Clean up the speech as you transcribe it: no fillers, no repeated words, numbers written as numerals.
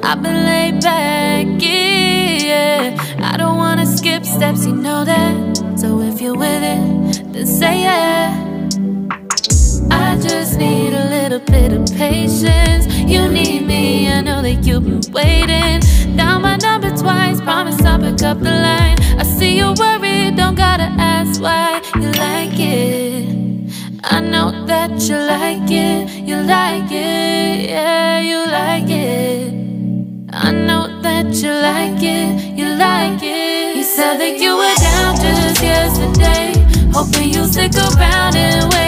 I've been laid back, yeah. I don't wanna skip steps, you know that. So if you're with it, then say yeah. I just need a little bit of patience. You need me, I know that you've been waiting. Down my number twice, promise I'll pick up the line. I see you worried, don't gotta ask why. You like it, I know that you like it. You like it, yeah, you like it. I know that you like it, you like it. You said that you were down just yesterday, hoping you'll stick around and wait.